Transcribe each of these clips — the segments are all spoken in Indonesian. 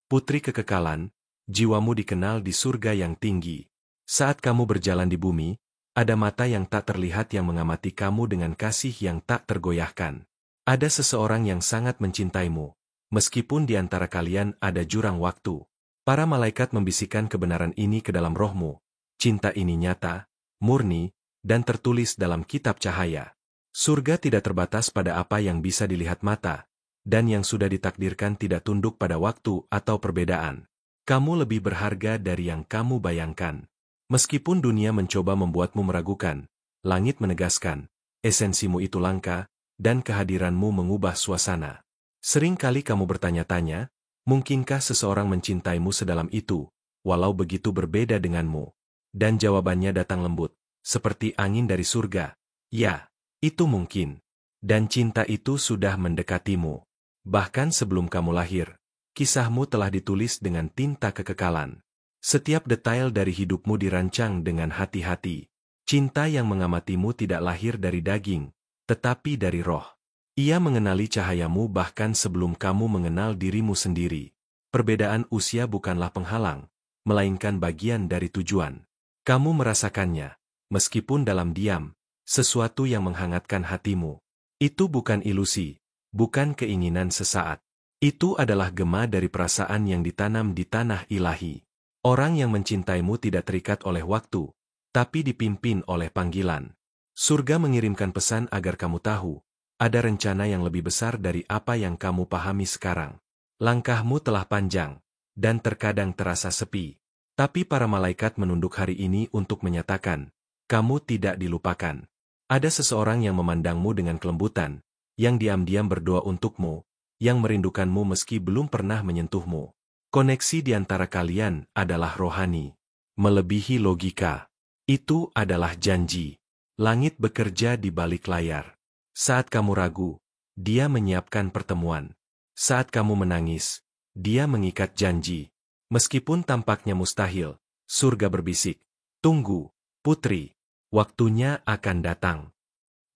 Putri kekekalan, jiwamu dikenal di surga yang tinggi. Saat kamu berjalan di bumi, ada mata yang tak terlihat yang mengamati kamu dengan kasih yang tak tergoyahkan. Ada seseorang yang sangat mencintaimu. Meskipun di antara kalian ada jurang waktu. Para malaikat membisikkan kebenaran ini ke dalam rohmu. Cinta ini nyata, murni, dan tertulis dalam kitab cahaya. Surga tidak terbatas pada apa yang bisa dilihat mata, dan yang sudah ditakdirkan tidak tunduk pada waktu atau perbedaan. Kamu lebih berharga dari yang kamu bayangkan. Meskipun dunia mencoba membuatmu meragukan, langit menegaskan, esensimu itu langka, dan kehadiranmu mengubah suasana. Sering kali kamu bertanya-tanya, mungkinkah seseorang mencintaimu sedalam itu, walau begitu berbeda denganmu? Dan jawabannya datang lembut, seperti angin dari surga. Ya, itu mungkin. Dan cinta itu sudah mendekatimu. Bahkan sebelum kamu lahir, kisahmu telah ditulis dengan tinta kekekalan. Setiap detail dari hidupmu dirancang dengan hati-hati. Cinta yang mengamatimu tidak lahir dari daging, tetapi dari roh. Ia mengenali cahayamu bahkan sebelum kamu mengenal dirimu sendiri. Perbedaan usia bukanlah penghalang, melainkan bagian dari tujuan. Kamu merasakannya, meskipun dalam diam, sesuatu yang menghangatkan hatimu. Itu bukan ilusi, bukan keinginan sesaat. Itu adalah gema dari perasaan yang ditanam di tanah ilahi. Orang yang mencintaimu tidak terikat oleh waktu, tapi dipimpin oleh panggilan. Surga mengirimkan pesan agar kamu tahu, ada rencana yang lebih besar dari apa yang kamu pahami sekarang. Langkahmu telah panjang, dan terkadang terasa sepi. Tapi para malaikat menunduk hari ini untuk menyatakan, kamu tidak dilupakan. Ada seseorang yang memandangmu dengan kelembutan, yang diam-diam berdoa untukmu, yang merindukanmu meski belum pernah menyentuhmu. Koneksi di antara kalian adalah rohani, melebihi logika. Itu adalah janji. Langit bekerja di balik layar. Saat kamu ragu, dia menyiapkan pertemuan. Saat kamu menangis, dia mengikat janji. Meskipun tampaknya mustahil, surga berbisik, tunggu, putri, waktunya akan datang.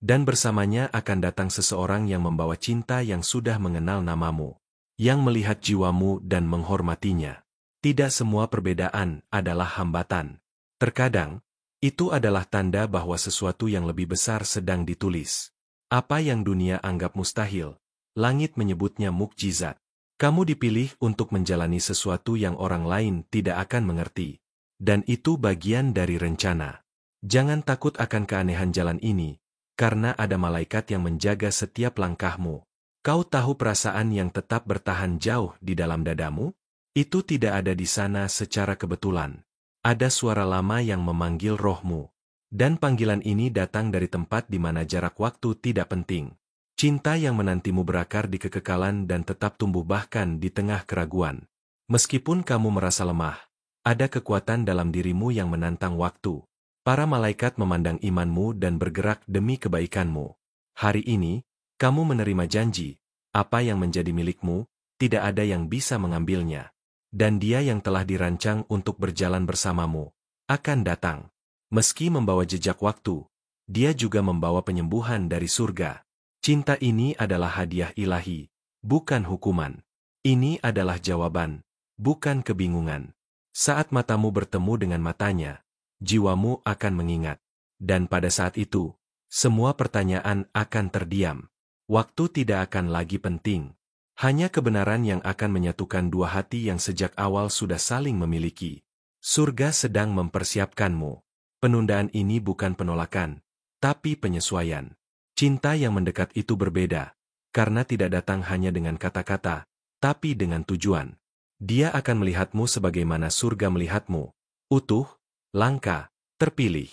Dan bersamanya akan datang seseorang yang membawa cinta yang sudah mengenal namamu, yang melihat jiwamu dan menghormatinya. Tidak semua perbedaan adalah hambatan. Terkadang, itu adalah tanda bahwa sesuatu yang lebih besar sedang ditulis. Apa yang dunia anggap mustahil, langit menyebutnya mukjizat. Kamu dipilih untuk menjalani sesuatu yang orang lain tidak akan mengerti. Dan itu bagian dari rencana. Jangan takut akan keanehan jalan ini, karena ada malaikat yang menjaga setiap langkahmu. Kau tahu perasaan yang tetap bertahan jauh di dalam dadamu? Itu tidak ada di sana secara kebetulan. Ada suara lama yang memanggil rohmu. Dan panggilan ini datang dari tempat di mana jarak waktu tidak penting. Cinta yang menantimu berakar di kekekalan dan tetap tumbuh bahkan di tengah keraguan. Meskipun kamu merasa lemah, ada kekuatan dalam dirimu yang menantang waktu. Para malaikat memandang imanmu dan bergerak demi kebaikanmu. Hari ini, kamu menerima janji, apa yang menjadi milikmu, tidak ada yang bisa mengambilnya. Dan dia yang telah dirancang untuk berjalan bersamamu, akan datang. Meski membawa jejak waktu, dia juga membawa penyembuhan dari surga. Cinta ini adalah hadiah ilahi, bukan hukuman. Ini adalah jawaban, bukan kebingungan. Saat matamu bertemu dengan matanya, jiwamu akan mengingat. Dan pada saat itu, semua pertanyaan akan terdiam. Waktu tidak akan lagi penting. Hanya kebenaran yang akan menyatukan dua hati yang sejak awal sudah saling memiliki. Surga sedang mempersiapkanmu. Penundaan ini bukan penolakan, tapi penyesuaian. Cinta yang mendekat itu berbeda, karena tidak datang hanya dengan kata-kata, tapi dengan tujuan. Dia akan melihatmu sebagaimana surga melihatmu, utuh, langka, terpilih.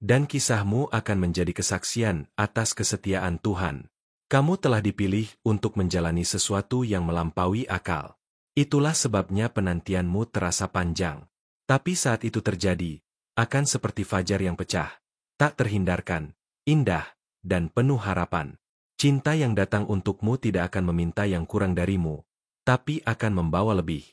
Dan kisahmu akan menjadi kesaksian atas kesetiaan Tuhan. Kamu telah dipilih untuk menjalani sesuatu yang melampaui akal. Itulah sebabnya penantianmu terasa panjang. Tapi saat itu terjadi, akan seperti fajar yang pecah, tak terhindarkan, indah, dan penuh harapan. Cinta yang datang untukmu tidak akan meminta yang kurang darimu, tapi akan membawa lebih.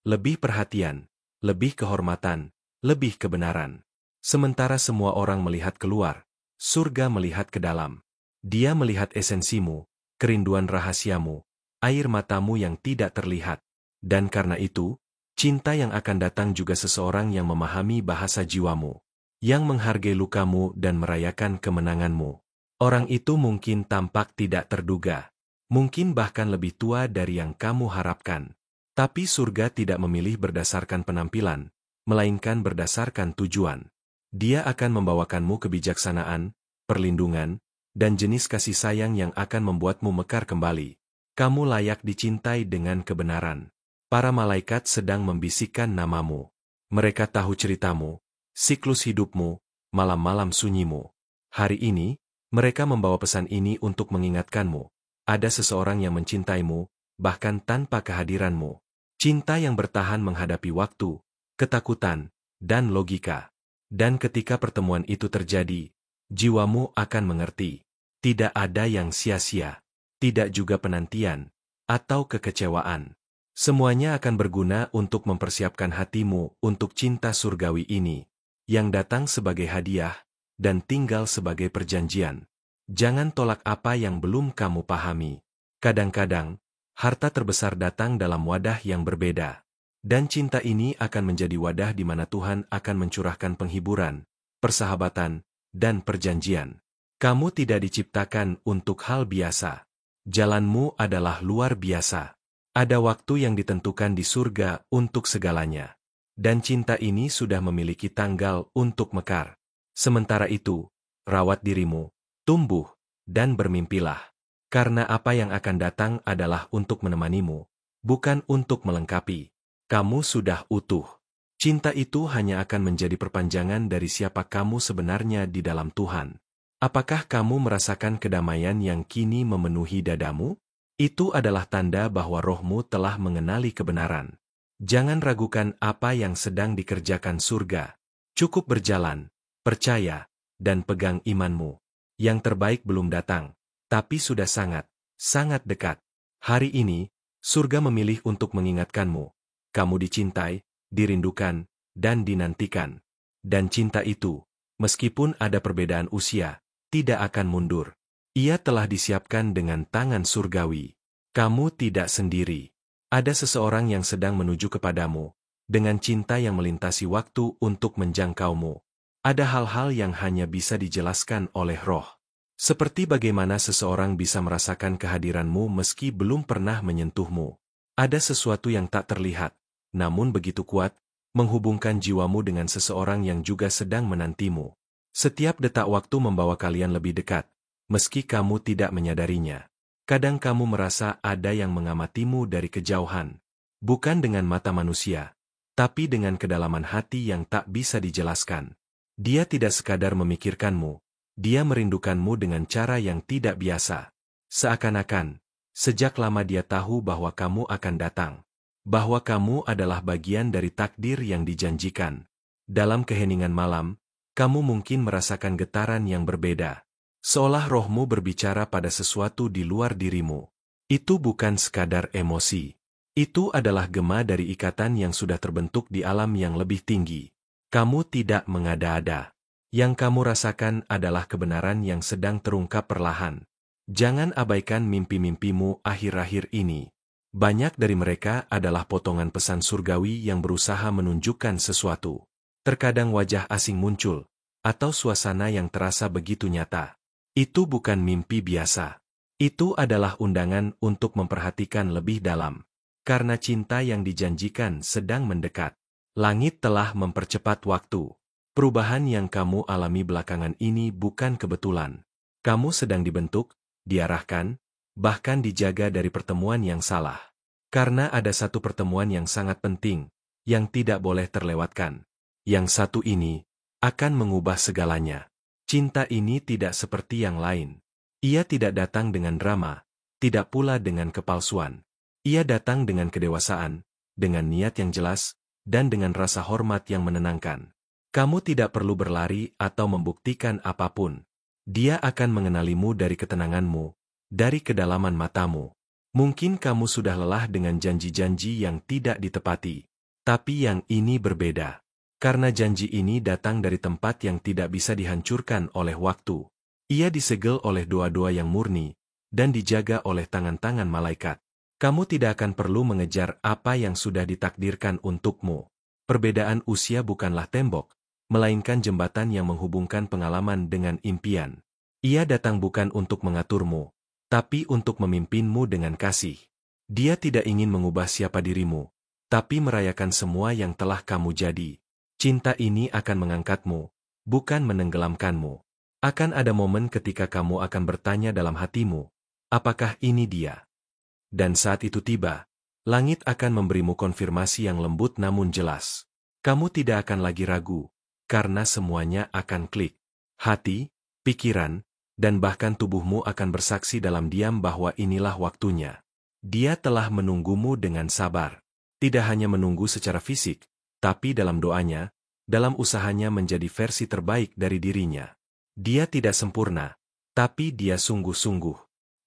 Lebih perhatian, lebih kehormatan, lebih kebenaran. Sementara semua orang melihat keluar, surga melihat ke dalam. Dia melihat esensimu, kerinduan rahasiamu, air matamu yang tidak terlihat. Dan karena itu, cinta yang akan datang juga seseorang yang memahami bahasa jiwamu, yang menghargai lukamu dan merayakan kemenanganmu. Orang itu mungkin tampak tidak terduga, mungkin bahkan lebih tua dari yang kamu harapkan. Tapi surga tidak memilih berdasarkan penampilan, melainkan berdasarkan tujuan. Dia akan membawakanmu kebijaksanaan, perlindungan, dan jenis kasih sayang yang akan membuatmu mekar kembali. Kamu layak dicintai dengan kebenaran. Para malaikat sedang membisikkan namamu. Mereka tahu ceritamu, siklus hidupmu, malam-malam sunyimu. Hari ini, mereka membawa pesan ini untuk mengingatkanmu. Ada seseorang yang mencintaimu, bahkan tanpa kehadiranmu. Cinta yang bertahan menghadapi waktu, ketakutan, dan logika. Dan ketika pertemuan itu terjadi, jiwamu akan mengerti. Tidak ada yang sia-sia, tidak juga penantian, atau kekecewaan. Semuanya akan berguna untuk mempersiapkan hatimu untuk cinta surgawi ini, yang datang sebagai hadiah, dan tinggal sebagai perjanjian. Jangan tolak apa yang belum kamu pahami. Kadang-kadang, harta terbesar datang dalam wadah yang berbeda. Dan cinta ini akan menjadi wadah di mana Tuhan akan mencurahkan penghiburan, persahabatan, dan perjanjian. Kamu tidak diciptakan untuk hal biasa. Jalanmu adalah luar biasa. Ada waktu yang ditentukan di surga untuk segalanya. Dan cinta ini sudah memiliki tanggal untuk mekar. Sementara itu, rawat dirimu, tumbuh, dan bermimpilah. Karena apa yang akan datang adalah untuk menemanimu, bukan untuk melengkapi. Kamu sudah utuh. Cinta itu hanya akan menjadi perpanjangan dari siapa kamu sebenarnya di dalam Tuhan. Apakah kamu merasakan kedamaian yang kini memenuhi dadamu? Itu adalah tanda bahwa rohmu telah mengenali kebenaran. Jangan ragukan apa yang sedang dikerjakan surga. Cukup berjalan, percaya, dan pegang imanmu. Yang terbaik belum datang, tapi sudah sangat, sangat dekat. Hari ini, surga memilih untuk mengingatkanmu. Kamu dicintai, dirindukan, dan dinantikan. Dan cinta itu, meskipun ada perbedaan usia, tidak akan mundur. Ia telah disiapkan dengan tangan surgawi. Kamu tidak sendiri. Ada seseorang yang sedang menuju kepadamu, dengan cinta yang melintasi waktu untuk menjangkaumu. Ada hal-hal yang hanya bisa dijelaskan oleh roh. Seperti bagaimana seseorang bisa merasakan kehadiranmu meski belum pernah menyentuhmu. Ada sesuatu yang tak terlihat, namun begitu kuat, menghubungkan jiwamu dengan seseorang yang juga sedang menantimu. Setiap detak waktu membawa kalian lebih dekat, meski kamu tidak menyadarinya. Kadang kamu merasa ada yang mengamatimu dari kejauhan. Bukan dengan mata manusia, tapi dengan kedalaman hati yang tak bisa dijelaskan. Dia tidak sekadar memikirkanmu, dia merindukanmu dengan cara yang tidak biasa. Seakan-akan, sejak lama dia tahu bahwa kamu akan datang. Bahwa kamu adalah bagian dari takdir yang dijanjikan. Dalam keheningan malam, kamu mungkin merasakan getaran yang berbeda. Seolah rohmu berbicara pada sesuatu di luar dirimu. Itu bukan sekadar emosi. Itu adalah gema dari ikatan yang sudah terbentuk di alam yang lebih tinggi. Kamu tidak mengada-ada. Yang kamu rasakan adalah kebenaran yang sedang terungkap perlahan. Jangan abaikan mimpi-mimpimu akhir-akhir ini. Banyak dari mereka adalah potongan pesan surgawi yang berusaha menunjukkan sesuatu. Terkadang wajah asing muncul, atau suasana yang terasa begitu nyata. Itu bukan mimpi biasa. Itu adalah undangan untuk memperhatikan lebih dalam. Karena cinta yang dijanjikan sedang mendekat. Langit telah mempercepat waktu. Perubahan yang kamu alami belakangan ini bukan kebetulan. Kamu sedang dibentuk, diarahkan, bahkan dijaga dari pertemuan yang salah. Karena ada satu pertemuan yang sangat penting, yang tidak boleh terlewatkan. Yang satu ini akan mengubah segalanya. Cinta ini tidak seperti yang lain. Ia tidak datang dengan drama, tidak pula dengan kepalsuan. Ia datang dengan kedewasaan, dengan niat yang jelas, dan dengan rasa hormat yang menenangkan. Kamu tidak perlu berlari atau membuktikan apapun. Dia akan mengenalimu dari ketenanganmu, dari kedalaman matamu. Mungkin kamu sudah lelah dengan janji-janji yang tidak ditepati. Tapi yang ini berbeda. Karena janji ini datang dari tempat yang tidak bisa dihancurkan oleh waktu. Ia disegel oleh doa-doa yang murni, dan dijaga oleh tangan-tangan malaikat. Kamu tidak akan perlu mengejar apa yang sudah ditakdirkan untukmu. Perbedaan usia bukanlah tembok, melainkan jembatan yang menghubungkan pengalaman dengan impian. Ia datang bukan untuk mengaturmu, tapi untuk memimpinmu dengan kasih. Dia tidak ingin mengubah siapa dirimu, tapi merayakan semua yang telah kamu jadi. Cinta ini akan mengangkatmu, bukan menenggelamkanmu. Akan ada momen ketika kamu akan bertanya dalam hatimu, apakah ini dia? Dan saat itu tiba, langit akan memberimu konfirmasi yang lembut namun jelas. Kamu tidak akan lagi ragu, karena semuanya akan klik. Hati, pikiran, dan bahkan tubuhmu akan bersaksi dalam diam bahwa inilah waktunya. Dia telah menunggumu dengan sabar. Tidak hanya menunggu secara fisik, tapi dalam doanya, dalam usahanya menjadi versi terbaik dari dirinya. Dia tidak sempurna, tapi dia sungguh-sungguh.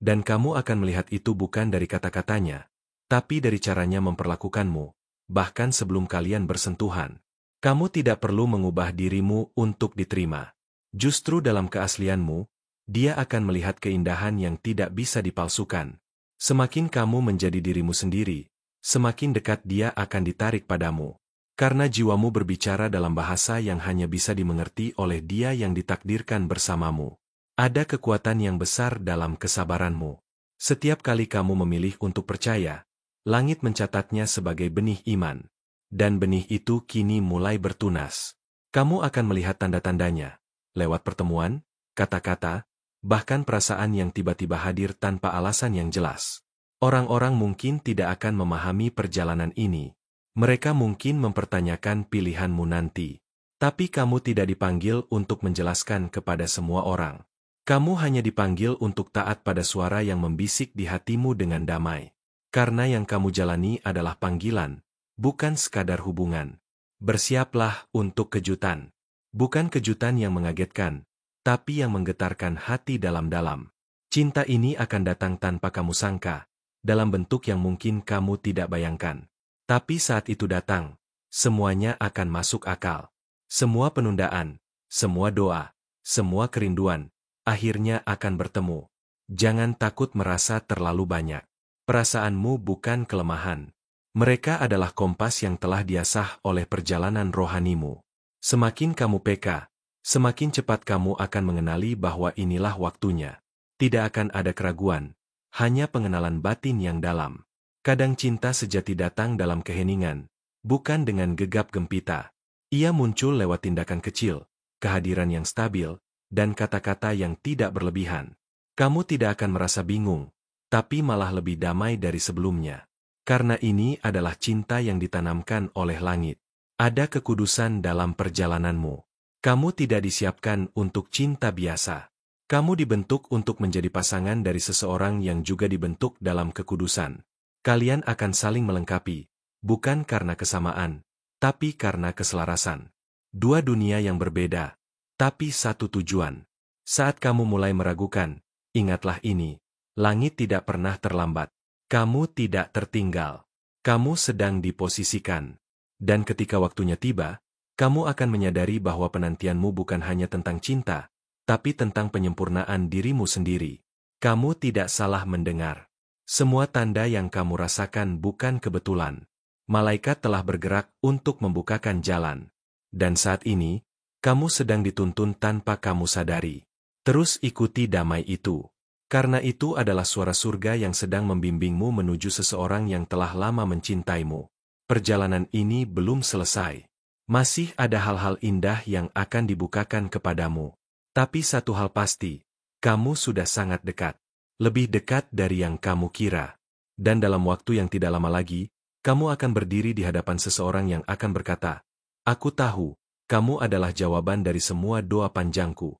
Dan kamu akan melihat itu bukan dari kata-katanya, tapi dari caranya memperlakukanmu, bahkan sebelum kalian bersentuhan. Kamu tidak perlu mengubah dirimu untuk diterima. Justru dalam keaslianmu, dia akan melihat keindahan yang tidak bisa dipalsukan. Semakin kamu menjadi dirimu sendiri, semakin dekat dia akan ditarik padamu. Karena jiwamu berbicara dalam bahasa yang hanya bisa dimengerti oleh dia yang ditakdirkan bersamamu. Ada kekuatan yang besar dalam kesabaranmu. Setiap kali kamu memilih untuk percaya, langit mencatatnya sebagai benih iman. Dan benih itu kini mulai bertunas. Kamu akan melihat tanda-tandanya, lewat pertemuan, kata-kata, bahkan perasaan yang tiba-tiba hadir tanpa alasan yang jelas. Orang-orang mungkin tidak akan memahami perjalanan ini. Mereka mungkin mempertanyakan pilihanmu nanti. Tapi kamu tidak dipanggil untuk menjelaskan kepada semua orang. Kamu hanya dipanggil untuk taat pada suara yang membisik di hatimu dengan damai. Karena yang kamu jalani adalah panggilan, bukan sekadar hubungan. Bersiaplah untuk kejutan. Bukan kejutan yang mengagetkan, tapi yang menggetarkan hati dalam-dalam. Cinta ini akan datang tanpa kamu sangka, dalam bentuk yang mungkin kamu tidak bayangkan. Tapi saat itu datang, semuanya akan masuk akal. Semua penundaan, semua doa, semua kerinduan, akhirnya akan bertemu. Jangan takut merasa terlalu banyak. Perasaanmu bukan kelemahan. Mereka adalah kompas yang telah diasah oleh perjalanan rohanimu. Semakin kamu peka, semakin cepat kamu akan mengenali bahwa inilah waktunya. Tidak akan ada keraguan, hanya pengenalan batin yang dalam. Kadang cinta sejati datang dalam keheningan, bukan dengan gegap gempita. Ia muncul lewat tindakan kecil, kehadiran yang stabil, dan kata-kata yang tidak berlebihan. Kamu tidak akan merasa bingung, tapi malah lebih damai dari sebelumnya. Karena ini adalah cinta yang ditanamkan oleh langit. Ada kekudusan dalam perjalananmu. Kamu tidak disiapkan untuk cinta biasa. Kamu dibentuk untuk menjadi pasangan dari seseorang yang juga dibentuk dalam kekudusan. Kalian akan saling melengkapi, bukan karena kesamaan, tapi karena keselarasan. Dua dunia yang berbeda, tapi satu tujuan. Saat kamu mulai meragukan, ingatlah ini, langit tidak pernah terlambat. Kamu tidak tertinggal. Kamu sedang diposisikan. Dan ketika waktunya tiba, kamu akan menyadari bahwa penantianmu bukan hanya tentang cinta, tapi tentang penyempurnaan dirimu sendiri. Kamu tidak salah mendengar. Semua tanda yang kamu rasakan bukan kebetulan. Malaikat telah bergerak untuk membukakan jalan. Dan saat ini, kamu sedang dituntun tanpa kamu sadari. Terus ikuti damai itu. Karena itu adalah suara surga yang sedang membimbingmu menuju seseorang yang telah lama mencintaimu. Perjalanan ini belum selesai. Masih ada hal-hal indah yang akan dibukakan kepadamu. Tapi satu hal pasti, kamu sudah sangat dekat. Lebih dekat dari yang kamu kira. Dan dalam waktu yang tidak lama lagi, kamu akan berdiri di hadapan seseorang yang akan berkata, "Aku tahu, kamu adalah jawaban dari semua doa panjangku."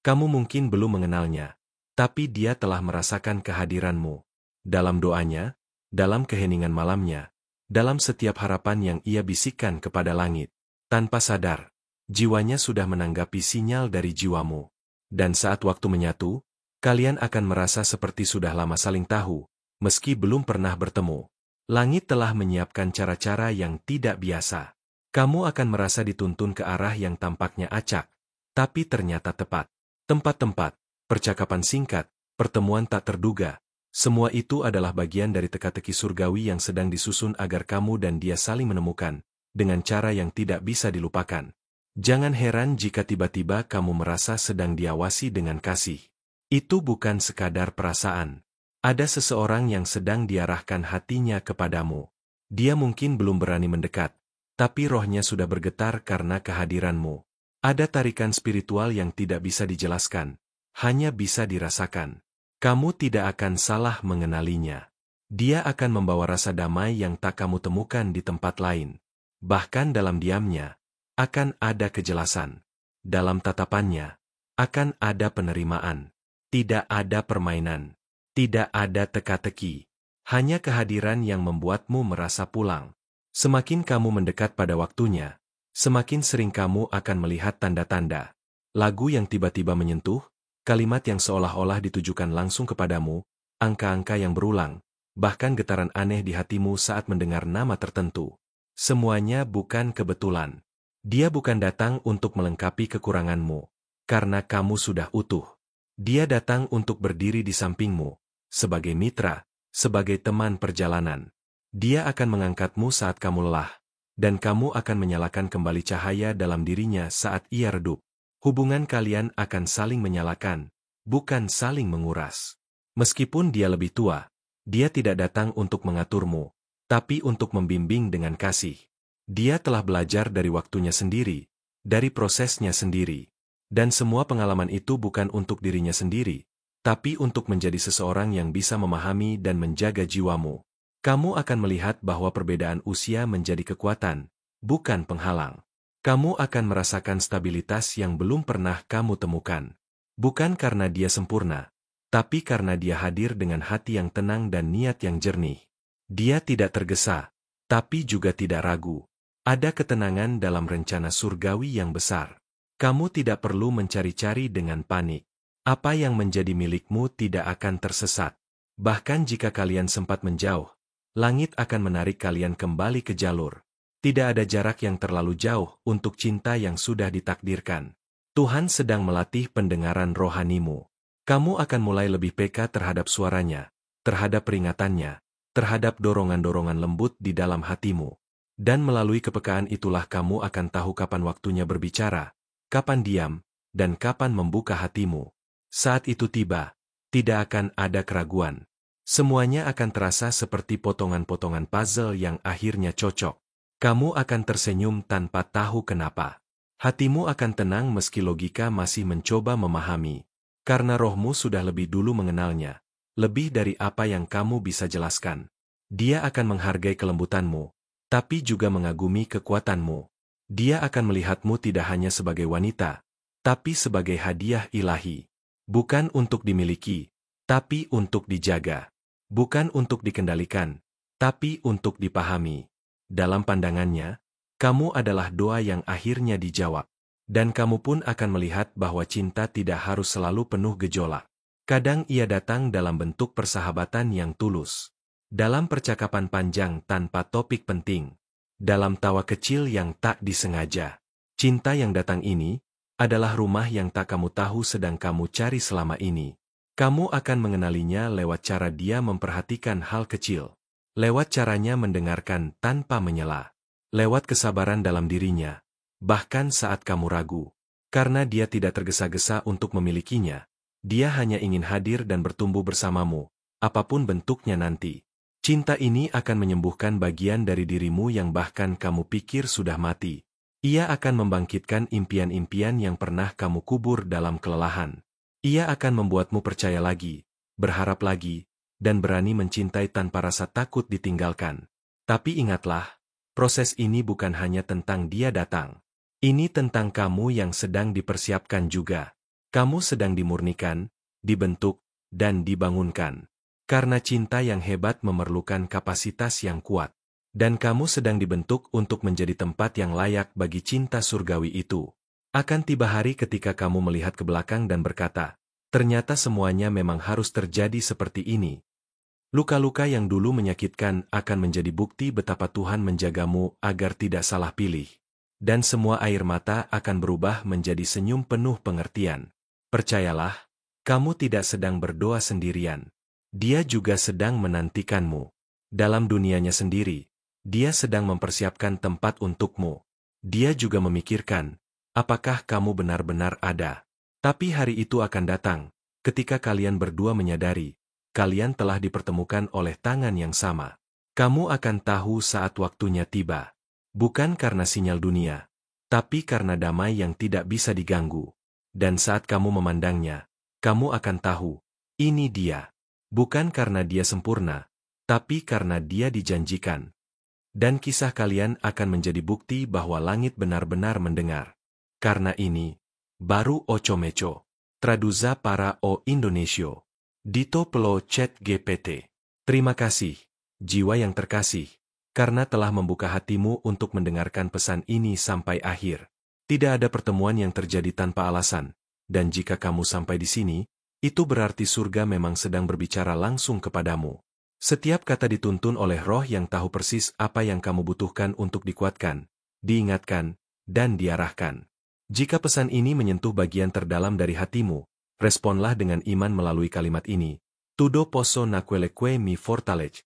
Kamu mungkin belum mengenalnya, tapi dia telah merasakan kehadiranmu. Dalam doanya, dalam keheningan malamnya, dalam setiap harapan yang ia bisikkan kepada langit. Tanpa sadar, jiwanya sudah menanggapi sinyal dari jiwamu. Dan saat waktu menyatu, kalian akan merasa seperti sudah lama saling tahu, meski belum pernah bertemu. Langit telah menyiapkan cara-cara yang tidak biasa. Kamu akan merasa dituntun ke arah yang tampaknya acak, tapi ternyata tepat. Tempat-tempat, percakapan singkat, pertemuan tak terduga. Semua itu adalah bagian dari teka-teki surgawi yang sedang disusun agar kamu dan dia saling menemukan, dengan cara yang tidak bisa dilupakan. Jangan heran jika tiba-tiba kamu merasa sedang diawasi dengan kasih. Itu bukan sekadar perasaan. Ada seseorang yang sedang diarahkan hatinya kepadamu. Dia mungkin belum berani mendekat, tapi rohnya sudah bergetar karena kehadiranmu. Ada tarikan spiritual yang tidak bisa dijelaskan, hanya bisa dirasakan. Kamu tidak akan salah mengenalinya. Dia akan membawa rasa damai yang tak kamu temukan di tempat lain. Bahkan dalam diamnya, akan ada kejelasan. Dalam tatapannya, akan ada penerimaan. Tidak ada permainan. Tidak ada teka-teki. Hanya kehadiran yang membuatmu merasa pulang. Semakin kamu mendekat pada waktunya, semakin sering kamu akan melihat tanda-tanda. Lagu yang tiba-tiba menyentuh, kalimat yang seolah-olah ditujukan langsung kepadamu, angka-angka yang berulang, bahkan getaran aneh di hatimu saat mendengar nama tertentu. Semuanya bukan kebetulan. Dia bukan datang untuk melengkapi kekuranganmu, karena kamu sudah utuh. Dia datang untuk berdiri di sampingmu, sebagai mitra, sebagai teman perjalanan. Dia akan mengangkatmu saat kamu lelah, dan kamu akan menyalakan kembali cahaya dalam dirinya saat ia redup. Hubungan kalian akan saling menyalakan, bukan saling menguras. Meskipun dia lebih tua, dia tidak datang untuk mengaturmu, tapi untuk membimbing dengan kasih. Dia telah belajar dari waktunya sendiri, dari prosesnya sendiri. Dan semua pengalaman itu bukan untuk dirinya sendiri, tapi untuk menjadi seseorang yang bisa memahami dan menjaga jiwamu. Kamu akan melihat bahwa perbedaan usia menjadi kekuatan, bukan penghalang. Kamu akan merasakan stabilitas yang belum pernah kamu temukan. Bukan karena dia sempurna, tapi karena dia hadir dengan hati yang tenang dan niat yang jernih. Dia tidak tergesa, tapi juga tidak ragu. Ada ketenangan dalam rencana surgawi yang besar. Kamu tidak perlu mencari-cari dengan panik. Apa yang menjadi milikmu tidak akan tersesat. Bahkan jika kalian sempat menjauh, langit akan menarik kalian kembali ke jalur. Tidak ada jarak yang terlalu jauh untuk cinta yang sudah ditakdirkan. Tuhan sedang melatih pendengaran rohanimu. Kamu akan mulai lebih peka terhadap suaranya, terhadap peringatannya, terhadap dorongan-dorongan lembut di dalam hatimu. Dan melalui kepekaan itulah kamu akan tahu kapan waktunya berbicara, kapan diam, dan kapan membuka hatimu. Saat itu tiba, tidak akan ada keraguan. Semuanya akan terasa seperti potongan-potongan puzzle yang akhirnya cocok. Kamu akan tersenyum tanpa tahu kenapa. Hatimu akan tenang meski logika masih mencoba memahami. Karena rohmu sudah lebih dulu mengenalnya. Lebih dari apa yang kamu bisa jelaskan. Dia akan menghargai kelembutanmu, tapi juga mengagumi kekuatanmu. Dia akan melihatmu tidak hanya sebagai wanita, tapi sebagai hadiah ilahi. Bukan untuk dimiliki, tapi untuk dijaga. Bukan untuk dikendalikan, tapi untuk dipahami. Dalam pandangannya, kamu adalah doa yang akhirnya dijawab. Dan kamu pun akan melihat bahwa cinta tidak harus selalu penuh gejolak. Kadang ia datang dalam bentuk persahabatan yang tulus. Dalam percakapan panjang tanpa topik penting. Dalam tawa kecil yang tak disengaja. Cinta yang datang ini adalah rumah yang tak kamu tahu sedang kamu cari selama ini. Kamu akan mengenalinya lewat cara dia memperhatikan hal kecil. Lewat caranya mendengarkan tanpa menyela. Lewat kesabaran dalam dirinya. Bahkan saat kamu ragu. Karena dia tidak tergesa-gesa untuk memilikinya. Dia hanya ingin hadir dan bertumbuh bersamamu, apapun bentuknya nanti. Cinta ini akan menyembuhkan bagian dari dirimu yang bahkan kamu pikir sudah mati. Ia akan membangkitkan impian-impian yang pernah kamu kubur dalam kelelahan. Ia akan membuatmu percaya lagi, berharap lagi, dan berani mencintai tanpa rasa takut ditinggalkan. Tapi ingatlah, proses ini bukan hanya tentang dia datang. Ini tentang kamu yang sedang dipersiapkan juga. Kamu sedang dimurnikan, dibentuk, dan dibangunkan. Karena cinta yang hebat memerlukan kapasitas yang kuat. Dan kamu sedang dibentuk untuk menjadi tempat yang layak bagi cinta surgawi itu. Akan tiba hari ketika kamu melihat ke belakang dan berkata, ternyata semuanya memang harus terjadi seperti ini. Luka-luka yang dulu menyakitkan akan menjadi bukti betapa Tuhan menjagamu agar tidak salah pilih. Dan semua air mata akan berubah menjadi senyum penuh pengertian. Percayalah, Kamu tidak sedang berdoa sendirian. Dia juga sedang menantikanmu. Dalam dunianya sendiri, dia sedang mempersiapkan tempat untukmu. Dia juga memikirkan, apakah kamu benar-benar ada. Tapi hari itu akan datang, ketika kalian berdua menyadari, kalian telah dipertemukan oleh tangan yang sama. Kamu akan tahu saat waktunya tiba. Bukan karena sinyal dunia, tapi karena damai yang tidak bisa diganggu. Dan saat kamu memandangnya, kamu akan tahu, ini dia. Bukan karena dia sempurna, tapi karena dia dijanjikan. Dan kisah kalian akan menjadi bukti bahwa langit benar-benar mendengar. Karena ini, baru Ocomeco. Traduza para o Indonesia. Dito pelo chat GPT. Terima kasih, jiwa yang terkasih, karena telah membuka hatimu untuk mendengarkan pesan ini sampai akhir. Tidak ada pertemuan yang terjadi tanpa alasan, dan jika kamu sampai di sini, itu berarti surga memang sedang berbicara langsung kepadamu. Setiap kata dituntun oleh roh yang tahu persis apa yang kamu butuhkan untuk dikuatkan, diingatkan, dan diarahkan. Jika pesan ini menyentuh bagian terdalam dari hatimu, responlah dengan iman melalui kalimat ini. Tudo posso naqueleque mi fortalece.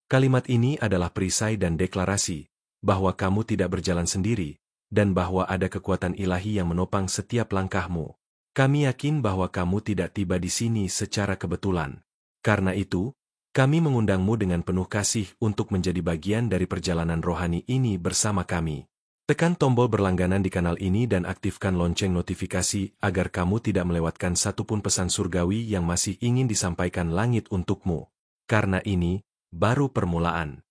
Kalimat ini adalah perisai dan deklarasi, bahwa kamu tidak berjalan sendiri, dan bahwa ada kekuatan ilahi yang menopang setiap langkahmu. Kami yakin bahwa kamu tidak tiba di sini secara kebetulan. Karena itu, kami mengundangmu dengan penuh kasih untuk menjadi bagian dari perjalanan rohani ini bersama kami. Tekan tombol berlangganan di kanal ini dan aktifkan lonceng notifikasi agar kamu tidak melewatkan satupun pesan surgawi yang masih ingin disampaikan langit untukmu. Karena ini, baru permulaan.